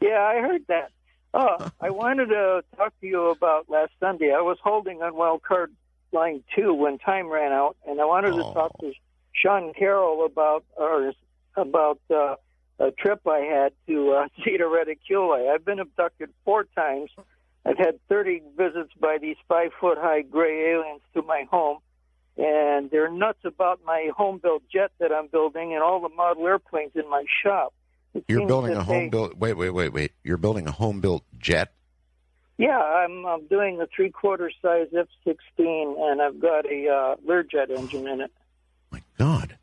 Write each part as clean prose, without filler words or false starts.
Yeah, I heard that. Oh, I wanted to talk to you about last Sunday. I was holding on wild card line 2 when time ran out, and I wanted to talk to Sean Carroll about a trip I had to Zeta Reticuli. I've been abducted 4 times. I've had 30 visits by these 5-foot-high gray aliens to my home, and they're nuts about my home-built jet that I'm building and all the model airplanes in my shop. You're building a home-built... Wait. You're building a home-built jet? Yeah, I'm doing a 3/4 size F-16, and I've got a Learjet engine in it. My God.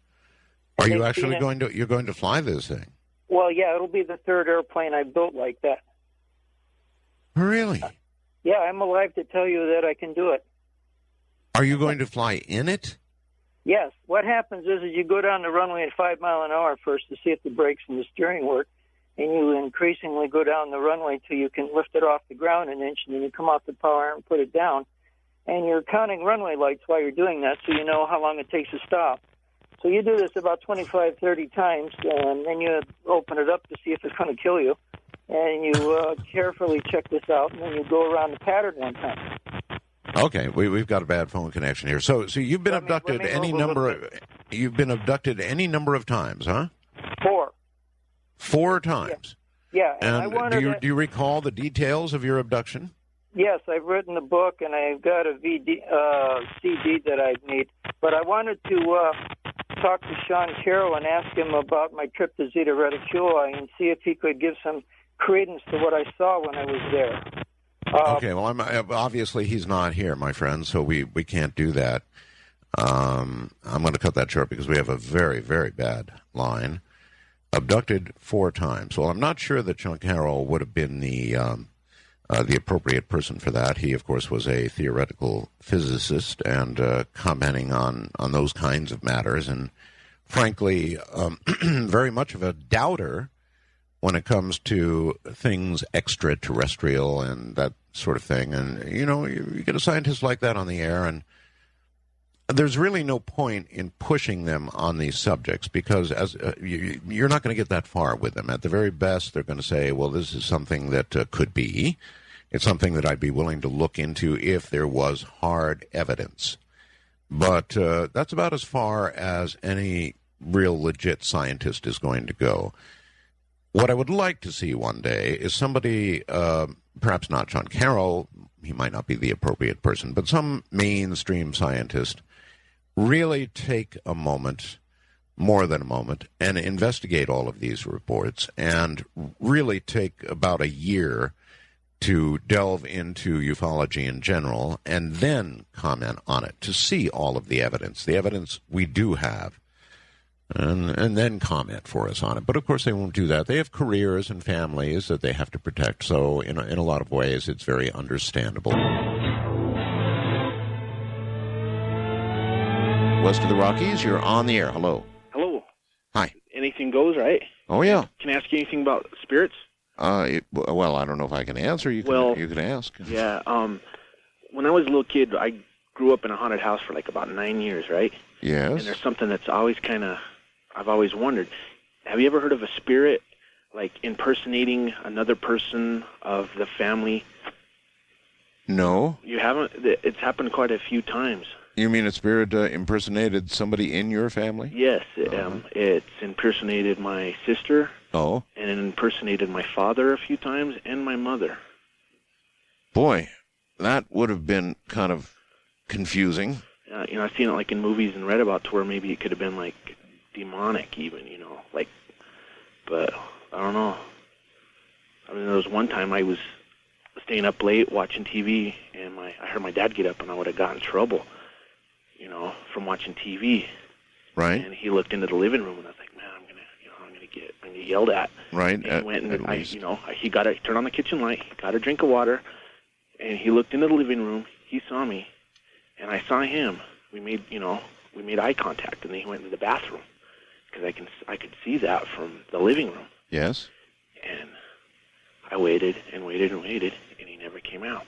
Are you actually going to fly this thing? Well, yeah, it'll be the 3rd airplane I built like that. Really? Yeah, I'm alive to tell you that I can do it. Are you going to fly in it? Yes. What happens is you go down the runway at 5 miles an hour first to see if the brakes and the steering work, and you increasingly go down the runway till you can lift it off the ground an inch, and then you come off the power and put it down. And you're counting runway lights while you're doing that so you know how long it takes to stop. So you do this about 25, 30 times, and then you open it up to see if it's going to kill you. And you carefully check this out, and then you go around the pattern one time. Okay, we've got a bad phone connection here. So you've been abducted any number of times, huh? 4. 4 times. Yeah. And do you recall the details of your abduction? Yes, I've written a book, and I've got a CD that I made. But I wanted to talk to Sean Carroll and ask him about my trip to Zeta Reticuli and see if he could give some credence to what I saw when I was there. Okay, well, obviously he's not here, my friend, so we can't do that. I'm going to cut that short because we have a very, very bad line. Abducted 4 times. Well, I'm not sure that Sean Carroll would have been the appropriate person for that. He, of course, was a theoretical physicist and commenting on those kinds of matters, and frankly, very much of a doubter when it comes to things extraterrestrial and that sort of thing. And, you get a scientist like that on the air, and there's really no point in pushing them on these subjects because you're not going to get that far with them. At the very best, they're going to say, well, this is something that could be. It's something that I'd be willing to look into if there was hard evidence. But that's about as far as any real legit scientist is going to go. What I would like to see one day is somebody, perhaps not Sean Carroll, he might not be the appropriate person, but some mainstream scientist really take a moment, more than a moment, and investigate all of these reports and really take about a year to delve into ufology in general and then comment on it, to see all of the evidence we do have. And then comment for us on it. But, of course, they won't do that. They have careers and families that they have to protect. So, in a lot of ways, it's very understandable. West of the Rockies, you're on the air. Hello. Hello. Hi. Anything goes, right? Oh, yeah. Can I ask you anything about spirits? Well, I don't know if I can answer. You can ask. Yeah. When I was a little kid, I grew up in a haunted house for like about 9 years, right? Yes. And there's something that's always I've always wondered. Have you ever heard of a spirit, like, impersonating another person of the family? No. You haven't? It's happened quite a few times. You mean a spirit impersonated somebody in your family? Yes. It's impersonated my sister. Oh. And it impersonated my father a few times and my mother. Boy, that would have been kind of confusing. I've seen it like in movies and read about to where maybe it could have been like demonic even, but I don't know. I mean, there was one time I was staying up late watching TV and I heard my dad get up and I would have gotten in trouble, from watching TV. Right. And he looked into the living room and I was like, man, I'm gonna get yelled at. Right. And he went and he turned on the kitchen light, he got a drink of water, and he looked into the living room. He saw me. And I saw him. We made eye contact, and then he went into the bathroom because I could see that from the living room. Yes. And I waited and waited and waited, and he never came out.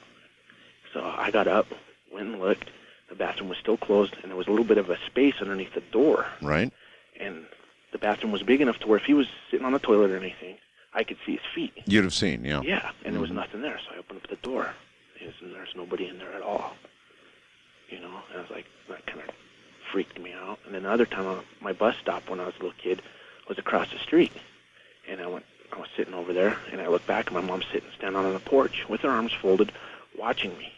So I got up, went and looked. The bathroom was still closed, and there was a little bit of a space underneath the door. Right. And the bathroom was big enough to where if he was sitting on the toilet or anything, I could see his feet. You'd have seen, yeah. Yeah, and there was nothing there, so I opened up the door, and there's nobody in there at all. You know, and I was like, that kind of freaked me out. And then the other time, my bus stop when I was a little kid was across the street, and I was sitting over there, and I looked back, and my mom's standing on the porch with her arms folded, watching me.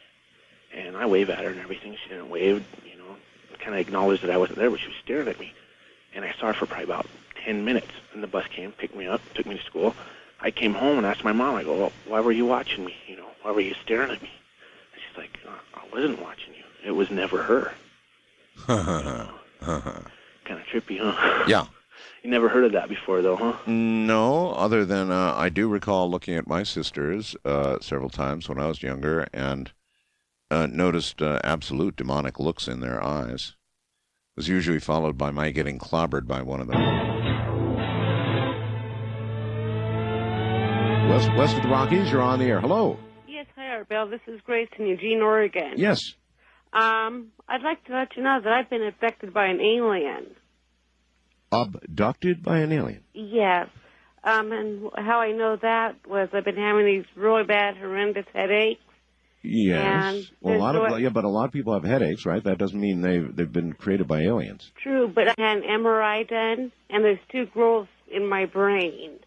And I waved at her and everything. She didn't wave, you know, kind of acknowledged that I wasn't there, but she was staring at me. And I saw her for probably about 10 minutes. And the bus came, picked me up, took me to school. I came home and asked my mom, I go, well, why were you watching me? You know, why were you staring at me? And she's like, I wasn't watching you. It was never her. Kind of trippy, huh? Yeah. You never heard of that before, though, huh? No, other than I do recall looking at my sisters several times when I was younger and noticed absolute demonic looks in their eyes. It was usually followed by my getting clobbered by one of them. West of the Rockies, you're on the air. Hello. Yes, hi, Art Bell. This is Grace in Eugene, Oregon. Yes. I'd like to let you know that I've been abducted by an alien. Abducted by an alien? Yes. And how I know that was I've been having these really bad, horrendous headaches. Yes. Well, but a lot of people have headaches, right? That doesn't mean they've been created by aliens. True, but I had an MRI done, and there's 2 growths in my brain.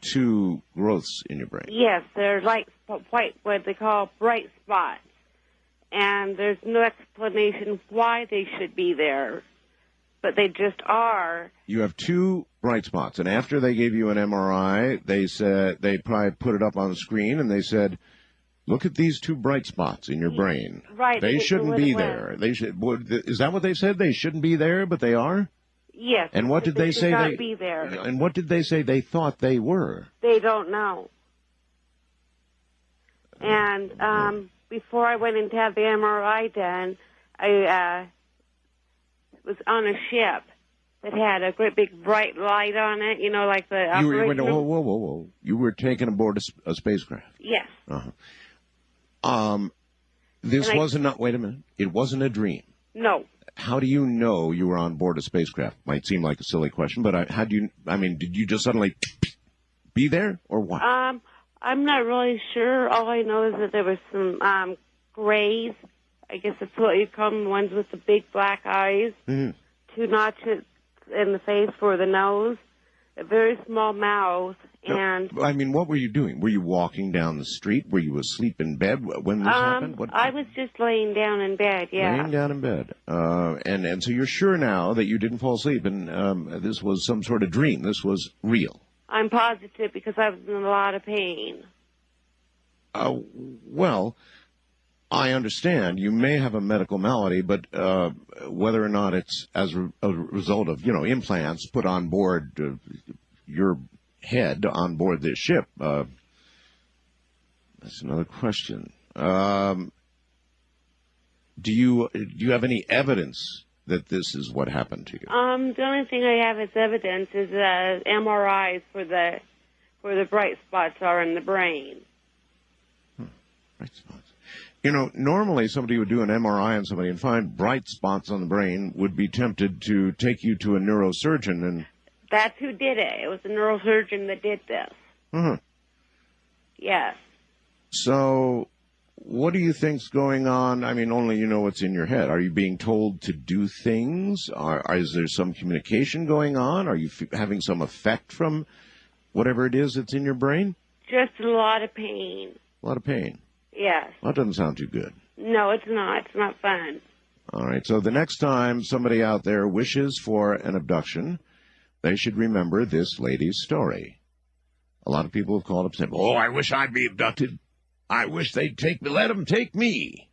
2 growths in your brain? Yes, they're like white, what they call bright spots. And there's no explanation why they should be there, but they just are. You have 2 bright spots, and after they gave you an MRI, they said they probably put it up on the screen, and they said, look at these 2 bright spots in your brain. Right. They shouldn't be there. They should. Is that what they said? They shouldn't be there, but they are? Yes. And what did they say? They should not be there. And what did they say they thought they were? They don't know. And before I went in to have the MRI done, I was on a ship that had a great big bright light on it, you know, like the operation. Whoa. You were taken aboard a spacecraft? Yes. This wasn't, wait a minute, it wasn't a dream. No. How do you know you were on board a spacecraft? Might seem like a silly question, but did you just suddenly be there, or what? I'm not really sure. All I know is that there was some grays. I guess that's what you call them, the ones with the big black eyes. Mm-hmm. 2 notches in the face for the nose, a very small mouth, and... what were you doing? Were you walking down the street? Were you asleep in bed when this happened? I was just laying down in bed, yeah. Laying down in bed. And so you're sure now that you didn't fall asleep and this was some sort of dream. This was real. I'm positive because I was in a lot of pain. Well, I understand. You may have a medical malady, but whether or not it's as a result of, implants put on board your head on board this ship, that's another question. Do you have any evidence that this is what happened to you? The only thing I have as evidence is MRIs for the bright spots are in the brain. Bright spots. Normally somebody would do an MRI on somebody and find bright spots on the brain, would be tempted to take you to a neurosurgeon and... That's who did it. It was a neurosurgeon that did this. Uh-huh. Yes. So, what do you think's going on? Only you know what's in your head. Are you being told to do things? Is there some communication going on? Are you having some effect from whatever it is that's in your brain? Just a lot of pain. A lot of pain? Yes. Well, that doesn't sound too good. No, it's not. It's not fun. All right. So the next time somebody out there wishes for an abduction, they should remember this lady's story. A lot of people have called up saying, "Oh, I wish I'd be abducted. I wish they'd let them take me."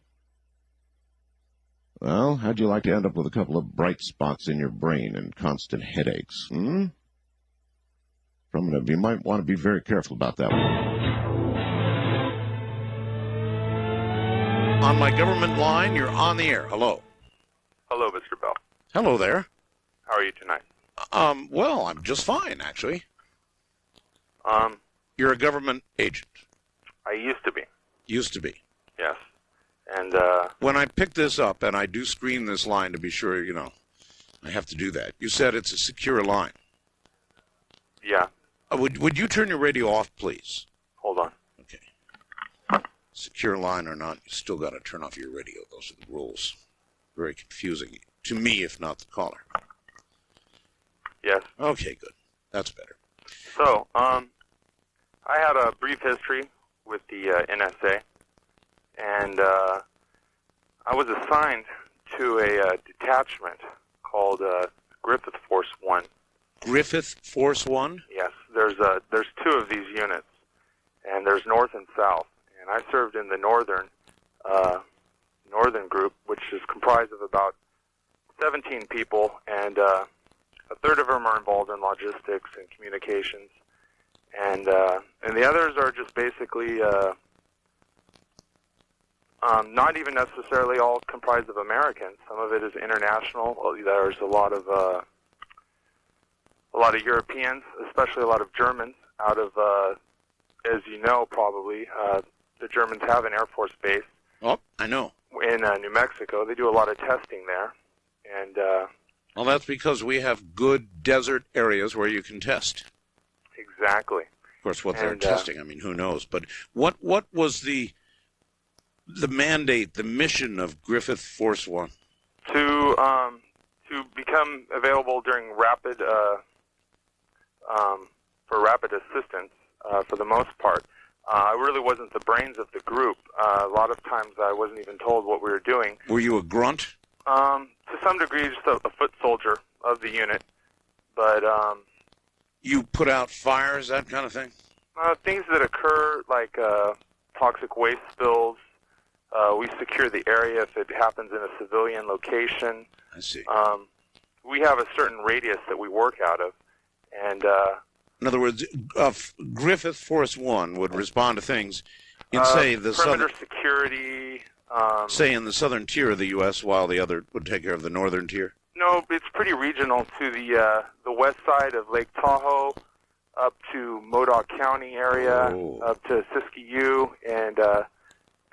Well, how'd you like to end up with a couple of bright spots in your brain and constant headaches? You might want to be very careful about that one. On my government line, you're on the air. Hello. Hello, Mr. Bell. Hello there. How are you tonight? Well, I'm just fine, actually. Um, You're a government agent. I used to be. Used to be. Yes. And, when I pick this up, and I do screen this line to be sure, I have to do that. You said it's a secure line. Yeah. Would you turn your radio off, please? Hold on. Okay. Secure line or not, you still got to turn off your radio. Those are the rules. Very confusing to me, if not the caller. Yes. Okay, good. That's better. So, I had a brief history with the NSA, and I was assigned to a detachment called Griffith Force 1. Griffith Force 1? Yes. There's two of these units, and there's North and South. And I served in the northern group, which is comprised of about 17 people, and a third of them are involved in logistics and communications, and the others are just basically not even necessarily all comprised of Americans. Some of it is international. There's a lot of Europeans, especially a lot of Germans. Out of, as you know, probably the Germans have an Air Force base. Oh, I know. In New Mexico. They do a lot of testing there, and well, that's because we have good desert areas where you can test. Exactly. Of course, what they're testing, I mean, who knows? But what was the mandate, the mission of Griffith Force 1? To become available during rapid assistance for the most part. I really wasn't the brains of the group. A lot of times I wasn't even told what we were doing. Were you a grunt? To some degree, just a foot soldier of the unit. But you put out fires, that kind of thing? Things that occur, like toxic waste spills. We secure the area if it happens in a civilian location. I see. We have a certain radius that we work out of, and in other words, Griffith Force 1 would respond to things in, say, the perimeter security. Say in the southern tier of the U.S., while the other would take care of the northern tier? No, it's pretty regional to the west side of Lake Tahoe, up to Modoc County area, up to Siskiyou, and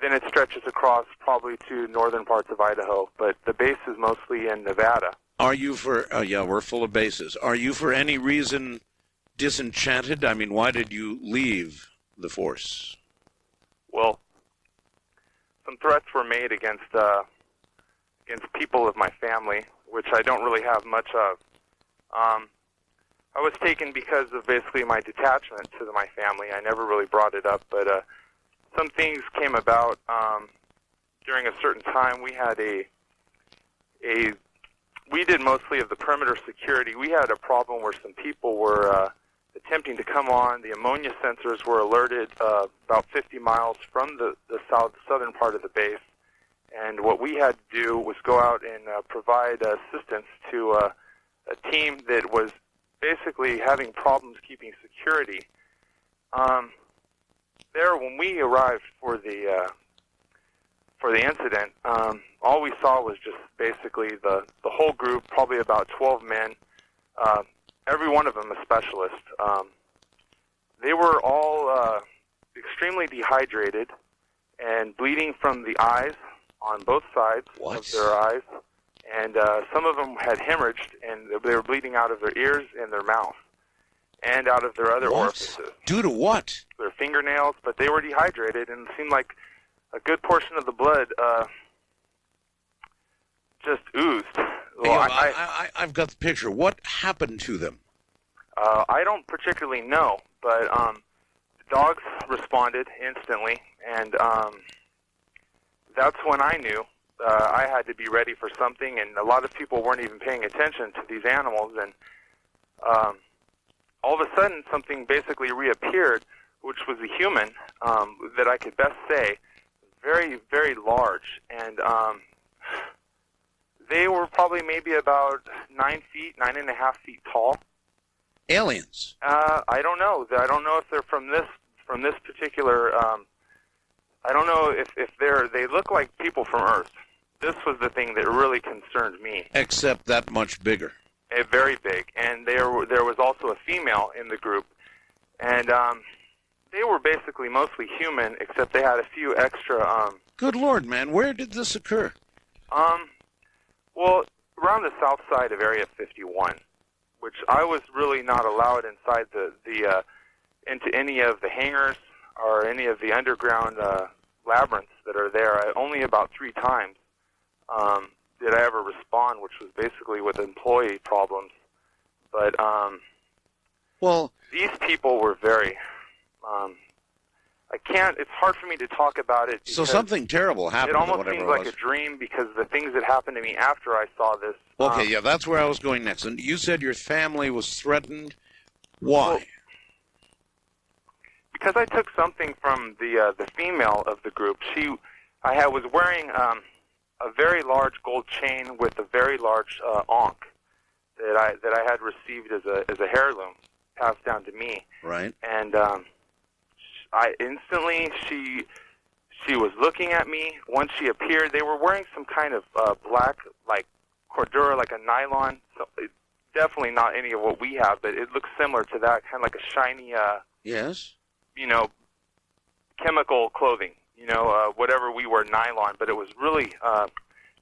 then it stretches across probably to northern parts of Idaho. But the base is mostly in Nevada. Are you for... yeah, we're full of bases. Are you for any reason disenchanted? I mean, why did you leave the force? Well, some threats were made against people of my family, which I don't really have much of. I was taken because of basically my detachment to my family. I never really brought it up, but some things came about during a certain time. We had we did mostly of the perimeter security. We had a problem where some people were attempting to come on. The ammonia sensors were alerted about 50 miles from the southern part of the base. And what we had to do was go out and provide assistance to a team that was basically having problems keeping security. There, when we arrived for the incident, all we saw was just basically the whole group, probably about 12 men, every one of them a specialist. They were all extremely dehydrated and bleeding from the eyes on both sides of their eyes, and some of them had hemorrhaged, and they were bleeding out of their ears and their mouth, and out of their other orifices. Due to what? Their fingernails, but they were dehydrated, and it seemed like a good portion of the blood just oozed. Well, I've got the picture. What happened to them? I don't particularly know, but the dogs responded instantly, and that's when I knew I had to be ready for something, and a lot of people weren't even paying attention to these animals, and all of a sudden something basically reappeared, which was a human that I could best say, very, very large, and they were probably maybe about 9 feet, 9.5 feet tall. Aliens? I don't know. I don't know if they're from this particular. I don't know if they look like people from Earth. This was the thing that really concerned me. Except that much bigger. Very big, and there was also a female in the group, and they were basically mostly human, except they had a few extra. Good Lord, man! Where did this occur? Well, around the south side of Area 51, which I was really not allowed inside into any of the hangars or any of the underground labyrinths that are there. Only about 3 times did I ever respond, which was basically with employee problems. But these people were very. I can't. It's hard for me to talk about it. So something terrible happened. It almost seems like a dream because the things that happened to me after I saw this. Okay, yeah, that's where I was going next. And you said your family was threatened. Why? Well, because I took something from the female of the group. I was wearing a very large gold chain with a very large ankh that I had received as a heirloom passed down to me. Right. And I instantly she was looking at me. Once she appeared, they were wearing some kind of black, like cordura, like a nylon. So definitely not any of what we have, but it looks similar to that, kind of like a shiny. Yes. Chemical clothing. Whatever we wear, nylon, but it was really,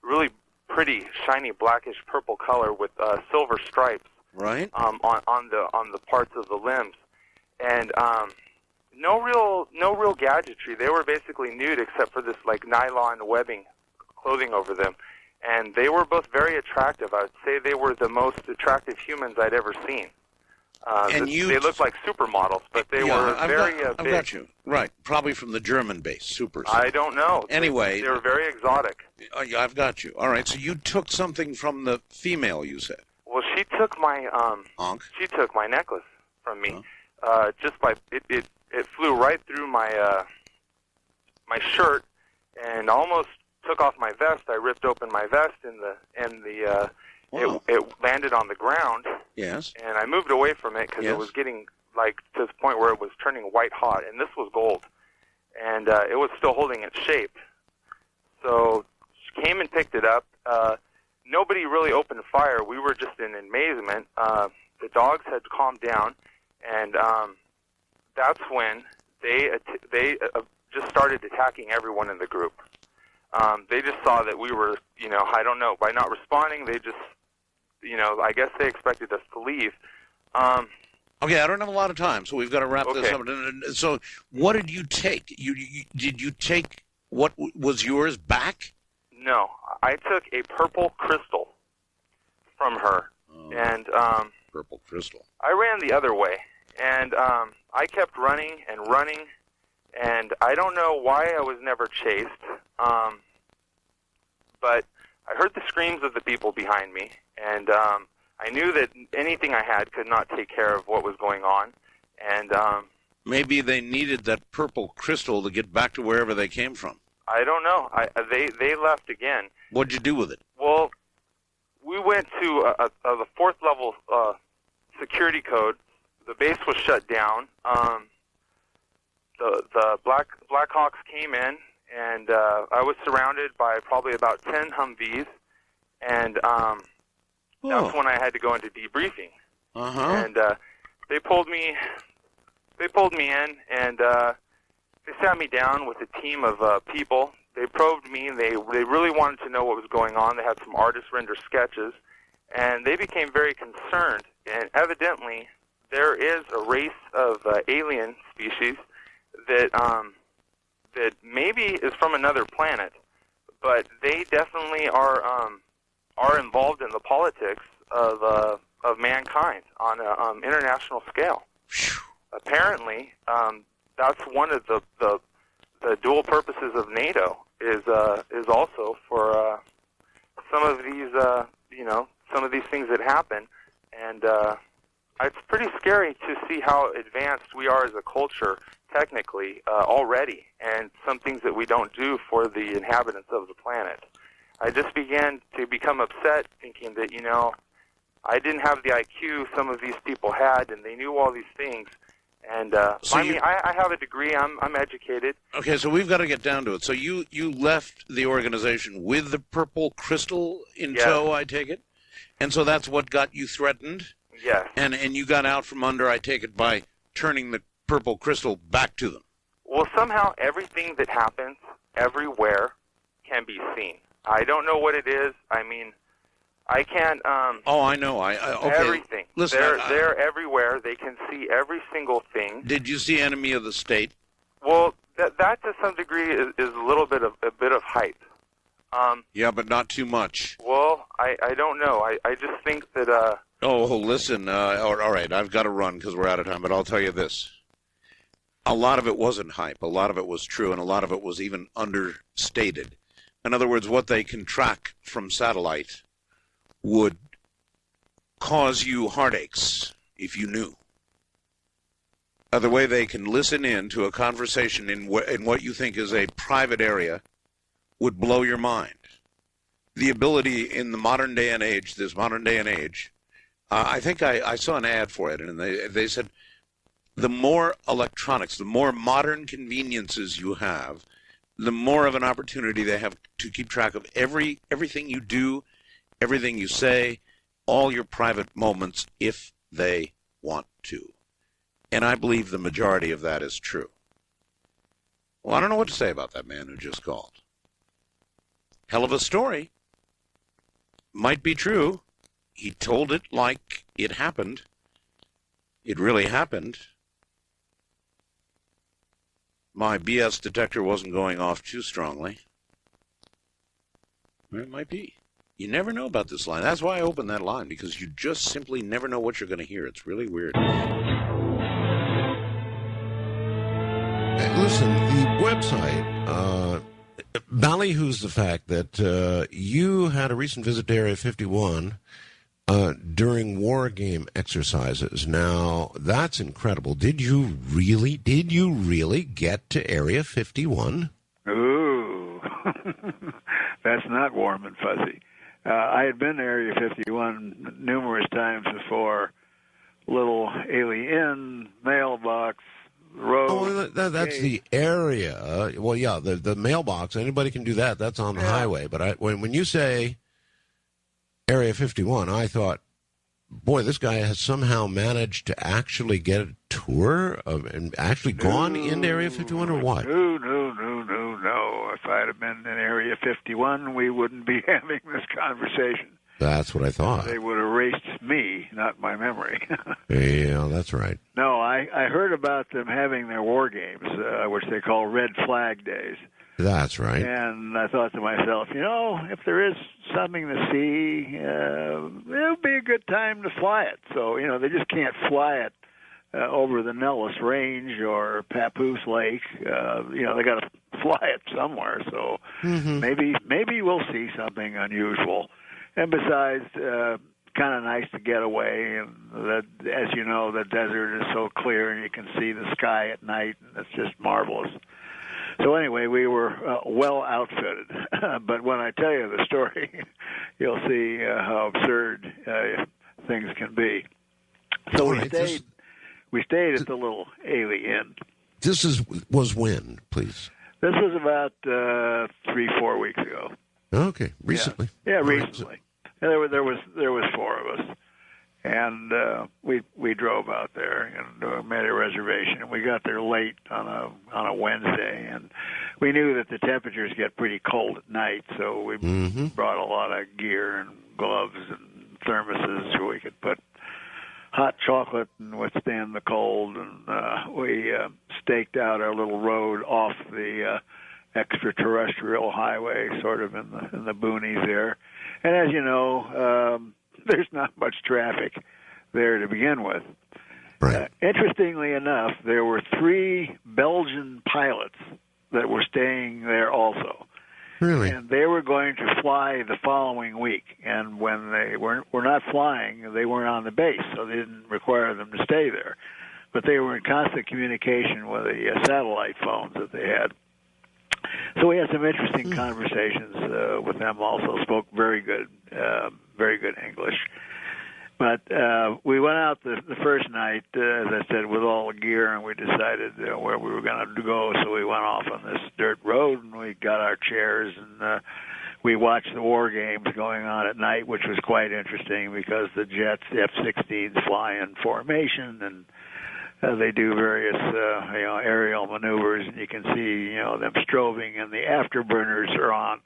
really pretty, shiny, blackish purple color with silver stripes. Right. On the parts of the limbs, and no real gadgetry. They were basically nude except for this like nylon webbing clothing over them, and they were both very attractive. I would say they were the most attractive humans I'd ever seen. They looked like supermodels, but they were very big. I've got you. Right. Probably from the German base, supers. I don't know. Anyway. They were very exotic. I've got you. All right, so you took something from the female, you said. Well, she took my ankh? She took my necklace from me. Just by it flew right through my my shirt and almost took off my vest. I ripped open my vest it landed on the ground. Yes. And I moved away from it because it was getting like to the point where it was turning white hot, and this was gold, and it was still holding its shape. So she came and picked it up. Nobody really opened fire. We were just in amazement. The dogs had calmed down, and that's when they just started attacking everyone in the group. They just saw that we were, I don't know, by not responding, they just, I guess they expected us to leave. Okay, I don't have a lot of time, so we've got to wrap this up. So what did you take? Did you take what was yours back? No, I took a purple crystal from her, and purple crystal. I ran the other way, and I kept running, and I don't know why I was never chased, but I heard the screams of the people behind me, and I knew that anything I had could not take care of what was going on, and maybe they needed that purple crystal to get back to wherever they came from. I don't know. They left again. What'd you do with it? Well, we went to the 4th level security code. The base was shut down. The Blackhawks came in, and I was surrounded by probably about 10 Humvees, and that's when I had to go into debriefing. And they pulled me in, and they sat me down with a team of people. They probed me. They really wanted to know what was going on. They had some artists render sketches, and they became very concerned. And evidently, there is a race of alien species that maybe is from another planet, but they definitely are involved in the politics of mankind on an international scale. Apparently, that's one of the dual purposes of NATO is also for some of these things that happen, and it's pretty scary to see how advanced we are as a culture technically already, and some things that we don't do for the inhabitants of the planet. I just began to become upset, thinking that I didn't have the IQ some of these people had, and they knew all these things. And I have a degree. I'm educated. Okay, so we've got to get down to it. So you left the organization with the purple crystal in tow, I take it? And so that's what got you threatened? Yes. And you got out from under, I take it, by turning the purple crystal back to them? Well, somehow everything that happens everywhere can be seen. I don't know what it is. I mean, I can't. Oh, I know. Okay. Everything. Listen, they're everywhere. They can see every single thing. Did you see Enemy of the State? Well, that to some degree is a bit of hype. Yeah, but not too much. Well, I don't know. I just think that. Oh, listen. All right, I've got to run because we're out of time. But I'll tell you this: a lot of it wasn't hype. A lot of it was true, and a lot of it was even understated. In other words, what they can track from satellite would cause you heartaches if you knew. The way they can listen in to a conversation in what you think is a private area would blow your mind. The ability in the modern day and age, I think I saw an ad for it, and they said the more electronics, the more modern conveniences you have, the more of an opportunity they have to keep track of everything you do, everything you say, all your private moments, if they want to. And I believe the majority of that is true. Well, I don't know what to say about that man who just called. Hell of a story. Might be true. He told it like it happened. It really happened. My BS detector wasn't going off too strongly. It might be. You never know about this line. That's why I opened that line, because you just simply never know what you're going to hear. It's really weird. Listen, the website ballyhoos the fact that you had a recent visit to Area 51 during war game exercises. Now, that's incredible. Did you really get to Area 51? Ooh, that's not warm and fuzzy. I had been to Area 51 numerous times before. Little alien mailbox road. Oh, that's the area. Well, yeah, the mailbox. Anybody can do that. That's on the highway. But when you say Area 51, I thought, boy, this guy has somehow managed to actually get a tour of and actually gone into Area 51, or what? No. If I'd have been in Area 51, we wouldn't be having this conversation. That's what I thought. They would have erased me, not my memory. Yeah, that's right. No, I heard about them having their war games, which they call Red Flag Days. That's right. And I thought to myself, if there is something to see, it'll be a good time to fly it. So, they just can't fly it over the Nellis Range or Papoose Lake. They got to fly it somewhere. So maybe we'll see something unusual. And besides, kind of nice to get away. And as you know, the desert is so clear and you can see the sky at night, and it's just marvelous. So anyway, we were well outfitted. But when I tell you the story, you'll see how absurd things can be. So we stayed at the little Alien. This was when, please? This was about 3-4 weeks ago. Okay, recently. Yeah, recently. Right. There was four of us, and we drove out there and made a reservation. And we got there late on a Wednesday, and we knew that the temperatures get pretty cold at night, so we brought a lot of gear and gloves and thermoses so we could put hot chocolate and withstand the cold. And we staked out our little road off the extraterrestrial highway, sort of in the boonies there. And as you know, there's not much traffic there to begin with. Right. Interestingly enough, there were 3 Belgian pilots that were staying there also. Really? And they were going to fly the following week. And when they were not flying, they weren't on the base, so they didn't require them to stay there. But they were in constant communication with the satellite phones that they had. So we had some interesting conversations with them also, spoke very good English. But we went out the first night, as I said, with all the gear, and we decided where we were going to go. So we went off on this dirt road, and we got our chairs, and we watched the war games going on at night, which was quite interesting because the jets, the F-16s, fly in formation, and they do various aerial maneuvers, and you can see them strobing, and the afterburners are on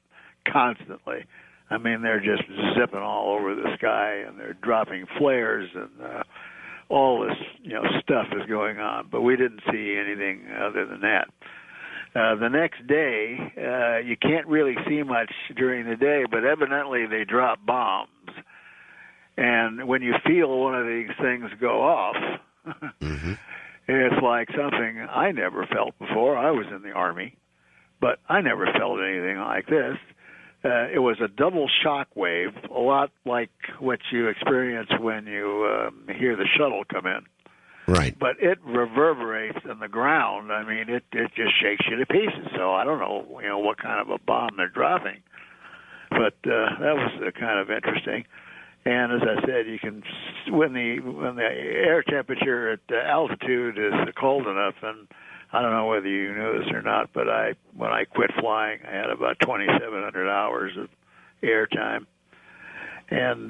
constantly. I mean, they're just zipping all over the sky, and they're dropping flares, and all this, stuff is going on. But we didn't see anything other than that. The next day, you can't really see much during the day, but evidently they drop bombs. And when you feel one of these things go off, Mm-hmm. it's like something I never felt before. I was in the Army, but I never felt anything like this. It was a double shock wave, a lot like what you experience when you hear the shuttle come in. Right. But it reverberates in the ground. I mean, it just shakes you to pieces. So I don't know, what kind of a bomb they're dropping. But that was kind of interesting. And as I said, you can when the air temperature at altitude is cold enough, and I don't know whether you knew this or not, but when I quit flying, I had about 2,700 hours of air time, and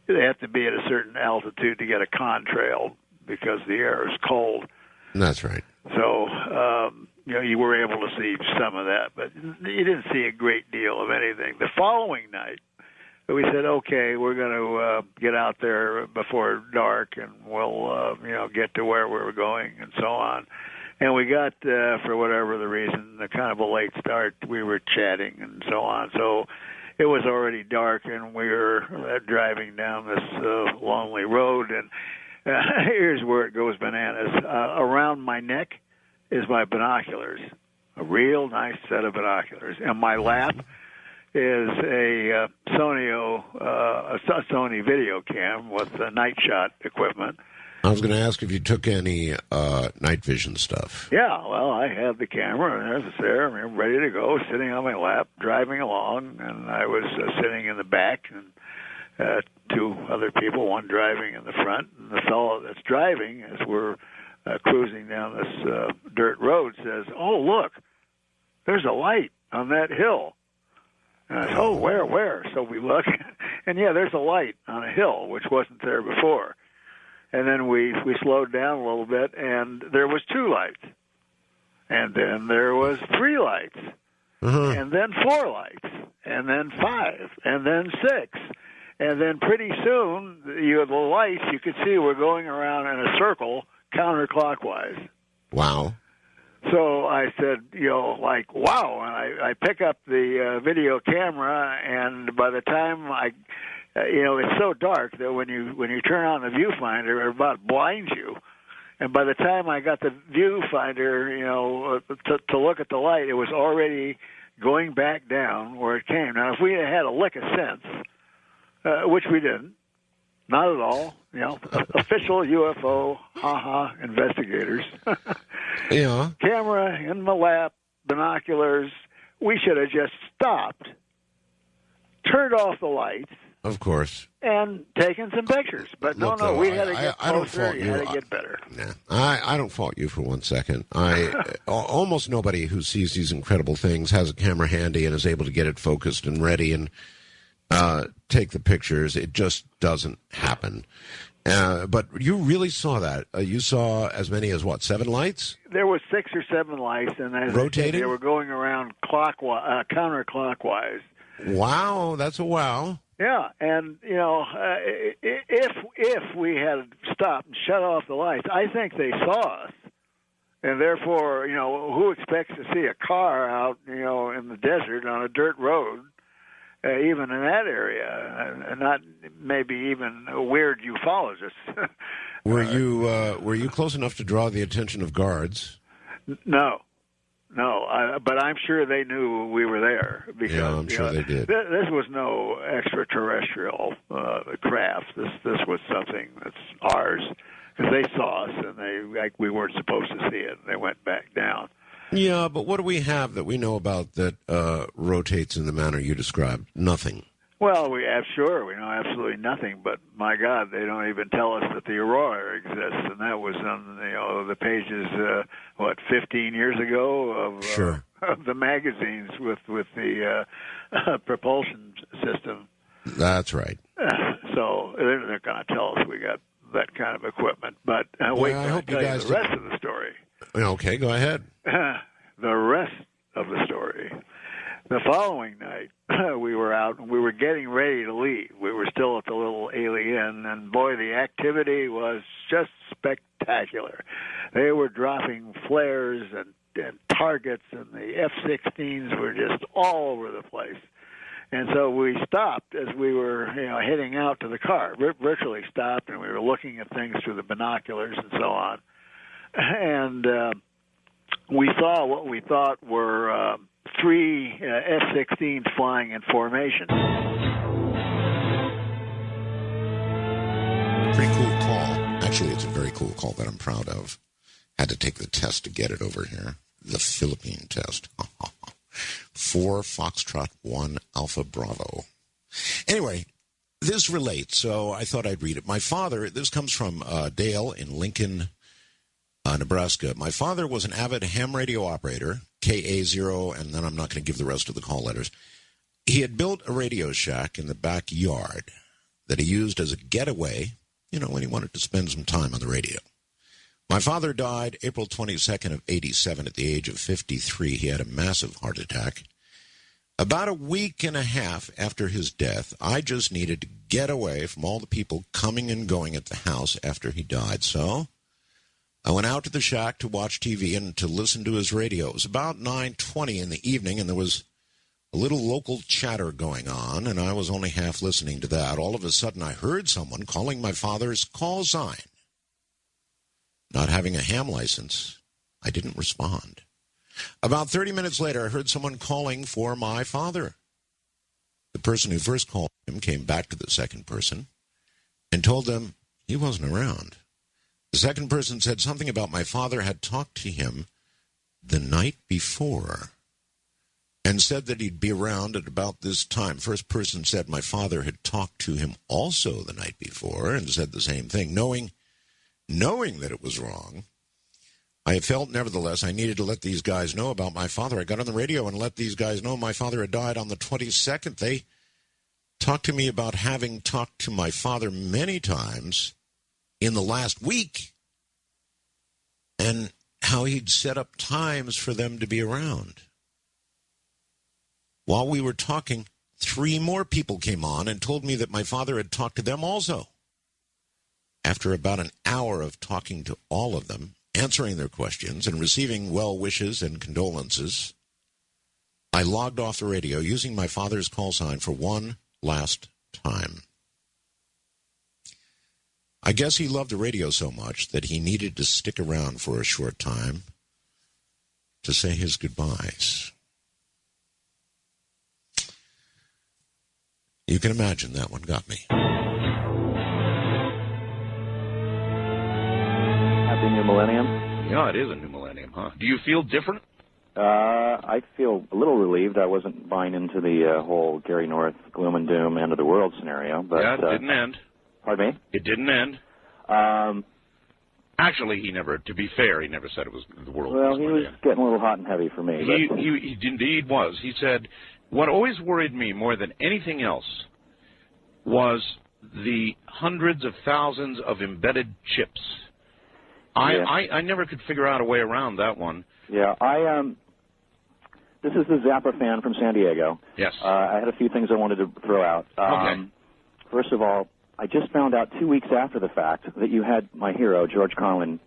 they have to be at a certain altitude to get a contrail because the air is cold. That's right. So you were able to see some of that, but you didn't see a great deal of anything. The following night, we said, okay, we're going to get out there before dark, and we'll, get to where we were going and so on. And we got, for whatever the reason, kind of a late start. We were chatting and so on. So it was already dark, and we were driving down this lonely road. And here's where it goes bananas. Around my neck is my binoculars, a real nice set of binoculars. And my lap is a Sony video cam with night shot equipment. I was going to ask if you took any night vision stuff. Yeah, well, I had the camera, and there's there, ready to go, sitting on my lap, driving along, and I was sitting in the back, and two other people, one driving in the front, and the fellow that's driving, as we're cruising down this dirt road, says, "Oh, look, there's a light on that hill." And I said, "Oh, where?" So we look, and yeah, there's a light on a hill, which wasn't there before. And then we slowed down a little bit, and there was 2 lights. And then there was 3 lights. Uh-huh. And then 4 lights. And then 5. And then 6. And then pretty soon, the lights, you could see were going around in a circle counterclockwise. Wow. So I said, wow. And I pick up the video camera, and by the time it's so dark that when you turn on the viewfinder, it about blinds you. And by the time I got the viewfinder, to look at the light, it was already going back down where it came. Now, if we had a lick of sense, which we didn't, not at all, official UFO, investigators. Yeah. Camera in my lap, binoculars. We should have just stopped, turned off the lights, of course, and taken some pictures. But Look, no, we had to get I don't closer. fault You had to get better. I don't fault you for 1 second. Almost nobody who sees these incredible things has a camera handy and is able to get it focused and ready and take the pictures. It just doesn't happen. But you really saw that. You saw as many as, 7 lights? There was 6 or 7 lights, and as rotating? They were going around counterclockwise. Wow, that's a wow. Yeah, and if we had stopped and shut off the lights, I think they saw us, and therefore, who expects to see a car out, in the desert on a dirt road, even in that area, and not maybe even weird ufologists. Were you close enough to draw the attention of guards? No, but I'm sure they knew we were there because I'm sure they did. This was no extraterrestrial craft. This was something that's ours because they saw us and we weren't supposed to see it. And they went back down. Yeah, but what do we have that we know about that rotates in the manner you described? Nothing. Well, we know absolutely nothing. But my God, they don't even tell us that the aurora exists, and that was on the pages 15 years ago of sure. Of the magazines with the propulsion system. That's right. So they're going to tell us we got that kind of equipment. But wait, I hope you guys the rest of the story. Okay, go ahead. The rest of the story. The following night, we were out, and we were getting ready to leave. We were still at the little Alien, and boy, the activity was just spectacular. They were dropping flares and targets, and the F-16s were just all over the place. And so we stopped as we were, heading out to the car. Virtually stopped, and we were looking at things through the binoculars and so on. And we saw what we thought were 3 F-16s flying in formation. Pretty cool call. Actually, it's a very cool call that I'm proud of. Had to take the test to get it over here. The Philippine test. 4 Foxtrot 1 Alpha Bravo. Anyway, this relates, so I thought I'd read it. My father, this comes from Dale in Lincoln, Nebraska. My father was an avid ham radio operator, KA0, and then I'm not going to give the rest of the call letters. He had built a radio shack in the backyard that he used as a getaway, when he wanted to spend some time on the radio. My father died April 22nd of 87 at the age of 53. He had a massive heart attack. About a week and a half after his death, I just needed to get away from all the people coming and going at the house after he died. So I went out to the shack to watch TV and to listen to his radio. It was about 9:20 in the evening, and there was a little local chatter going on, and I was only half listening to that. All of a sudden, I heard someone calling my father's call sign. Not having a ham license, I didn't respond. About 30 minutes later, I heard someone calling for my father. The person who first called him came back to the second person and told them he wasn't around. The second person said something about my father had talked to him the night before and said that he'd be around at about this time. First person said my father had talked to him also the night before and said the same thing, knowing that it was wrong. I felt, nevertheless, I needed to let these guys know about my father. I got on the radio and let these guys know my father had died on the 22nd. They talked to me about having talked to my father many times in the last week and how he'd set up times for them to be around. While we were talking, 3 more people came on and told me that my father had talked to them also. After about an hour of talking to all of them, answering their questions, and receiving well wishes and condolences, I logged off the radio using my father's call sign for one last time. I guess he loved the radio so much that he needed to stick around for a short time to say his goodbyes. You can imagine that one got me. Happy New Millennium. Yeah, it is a new millennium, huh? Do you feel different? I feel a little relieved. I wasn't buying into the whole Gary North gloom and doom end of the world scenario. But, yeah, it didn't end. Pardon me? It didn't end. Actually, to be fair, he never said it was the world. Well, he was getting a little hot and heavy for me. He indeed was. He said, what always worried me more than anything else was the hundreds of thousands of embedded chips. I never could figure out a way around that one. Yeah, this is the Zappa fan from San Diego. Yes. I had a few things I wanted to throw out. Okay. First of all, I just found out 2 weeks after the fact that you had my hero, George Carlin,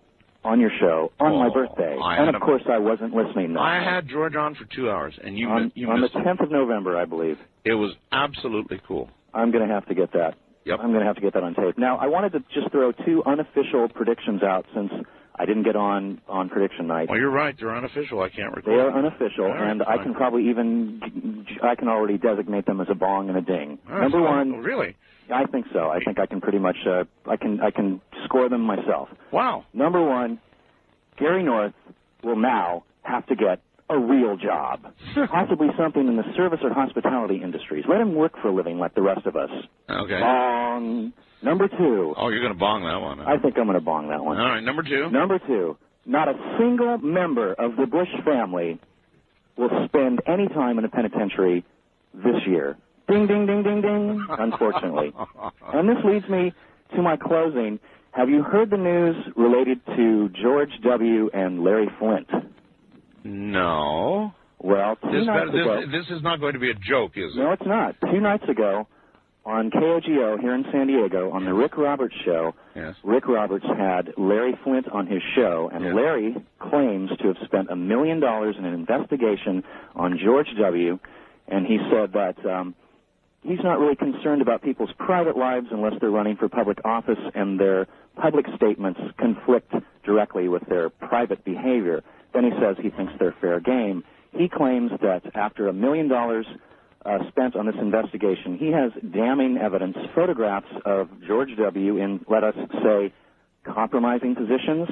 on your show on my birthday. And, of course, I wasn't listening then. I had George on for 2 hours, and you on missed the 10th of November, I believe. It was absolutely cool. I'm going to have to get that. Yep. I'm going to have to get that on tape. Now, I wanted to just throw 2 unofficial predictions out since I didn't get on prediction night. Well, you're right. They're unofficial. I can't recall. They are unofficial, and I can probably I can already designate them as a bong and a ding. Number one. Oh, really? I think so. I think I can pretty much, I can score them myself. Wow. Number one, Gary North will now have to get a real job, possibly something in the service or hospitality industries. Let him work for a living like the rest of us. Okay. Bong. Number 2. Oh, you're going to bong that one. Huh? I think I'm going to bong that one. All right, number 2. Number 2, not a single member of the Bush family will spend any time in a penitentiary this year. Ding, ding, ding, ding, ding, unfortunately. And this leads me to my closing. Have you heard the news related to George W. and Larry Flint? No. Well, this is not going to be a joke, is it? No, it's not. 2 nights ago, on KOGO here in San Diego, on the Rick Roberts show, yes. Rick Roberts had Larry Flint on his show, and Larry claims to have spent $1 million in an investigation on George W., and he said that he's not really concerned about people's private lives unless they're running for public office and their public statements conflict directly with their private behavior. Then he says he thinks they're fair game. He claims that after $1 million spent on this investigation, he has damning evidence, photographs of George W. in, let us say, compromising positions,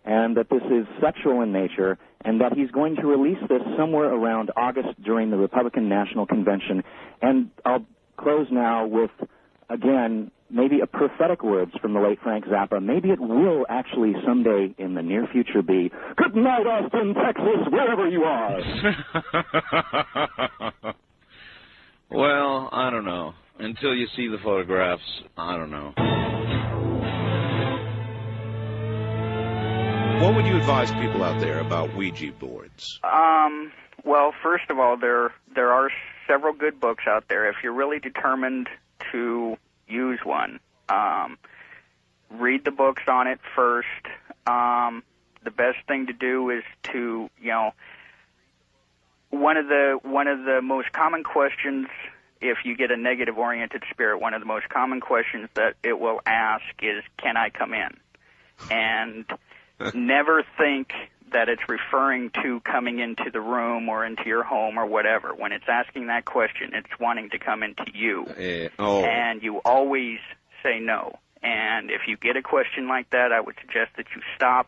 and that this is sexual in nature, and that he's going to release this somewhere around August during the Republican National Convention. And I'll close now with, again, maybe a prophetic words from the late Frank Zappa. Maybe it will actually someday in the near future be, good night, Austin, Texas, wherever you are. Well, I don't know. Until you see the photographs, I don't know. What would you advise people out there about Ouija boards? Well, first of all, there are several good books out there. If you're really determined to use one, read the books on it first. The best thing to do is to, one of the most common questions, if you get a negative-oriented spirit, one of the most common questions that it will ask is, can I come in? And never think that it's referring to coming into the room or into your home or whatever. When it's asking that question, it's wanting to come into you. And you always say no. And if you get a question like that, I would suggest that you stop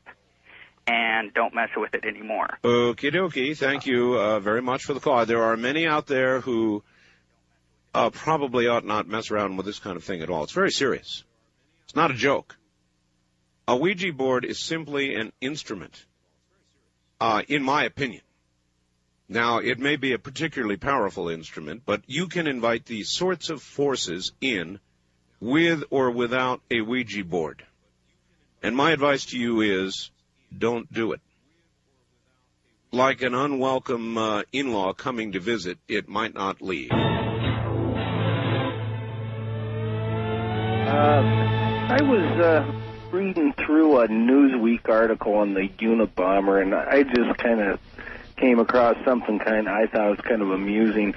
and don't mess with it anymore. Okie dokie. Thank you very much for the call. There are many out there who probably ought not mess around with this kind of thing at all. It's very serious. It's not a joke. A Ouija board is simply an instrument, in my opinion. Now, it may be a particularly powerful instrument, but you can invite these sorts of forces in with or without a Ouija board. And my advice to you is, don't do it. Like an unwelcome in-law coming to visit, it might not leave. I was reading through a Newsweek article on the Unabomber, and I just kind of came across something I thought was kind of amusing.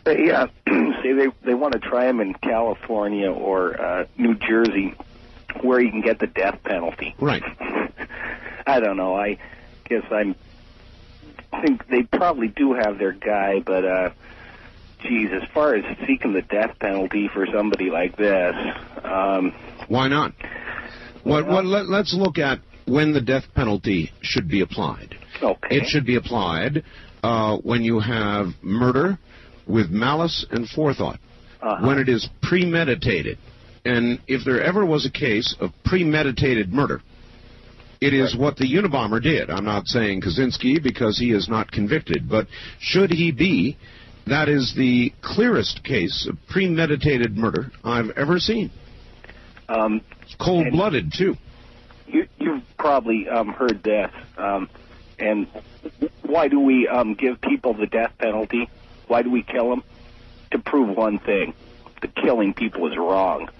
They say they want to try them in California or New Jersey, where you can get the death penalty. Right. I don't know. I guess I think they probably do have their guy, but geez, as far as seeking the death penalty for somebody like this, why not? Let's look at when the death penalty should be applied. Okay. It should be applied when you have murder with malice and forethought, when it is premeditated. And if there ever was a case of premeditated murder, it is what the Unabomber did. I'm not saying Kaczynski because he is not convicted, but should he be, that is the clearest case of premeditated murder I've ever seen. It's cold-blooded, too. You've probably heard this. And why do we give people the death penalty? Why do we kill them? To prove one thing. That killing people is wrong.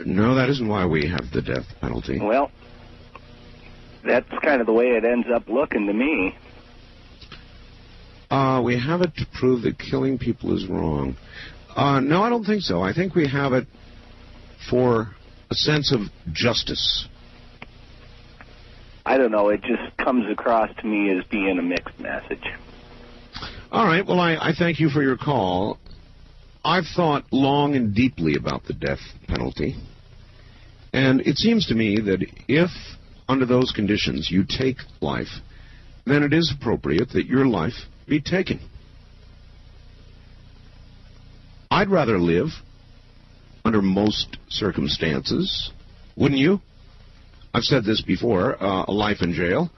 No, that isn't why we have the death penalty. Well, that's kind of the way it ends up looking to me. We have it to prove that killing people is wrong. No, I don't think so. I think we have it for a sense of justice. I don't know. It just comes across to me as being a mixed message. All right. Well, I thank you for your call. I've thought long and deeply about the death penalty. And it seems to me that if, under those conditions, you take life, then it is appropriate that your life be taken. I'd rather live under most circumstances, wouldn't you? I've said this before, a life in jail,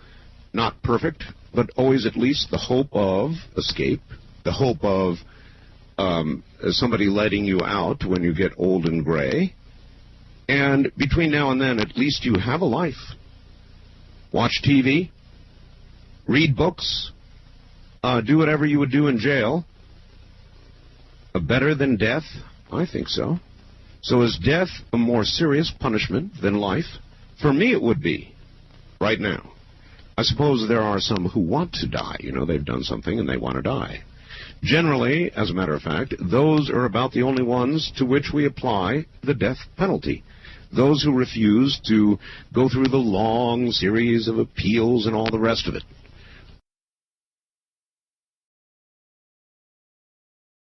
not perfect, but always at least the hope of escape, the hope of somebody letting you out when you get old and gray. And between now and then, at least you have a life. Watch TV, read books, do whatever you would do in jail. Better than death? I think so. So is death a more serious punishment than life? For me, it would be, right now. I suppose there are some who want to die. You know, they've done something and they want to die. Generally, as a matter of fact, those are about the only ones to which we apply the death penalty. Those who refuse to go through the long series of appeals and all the rest of it.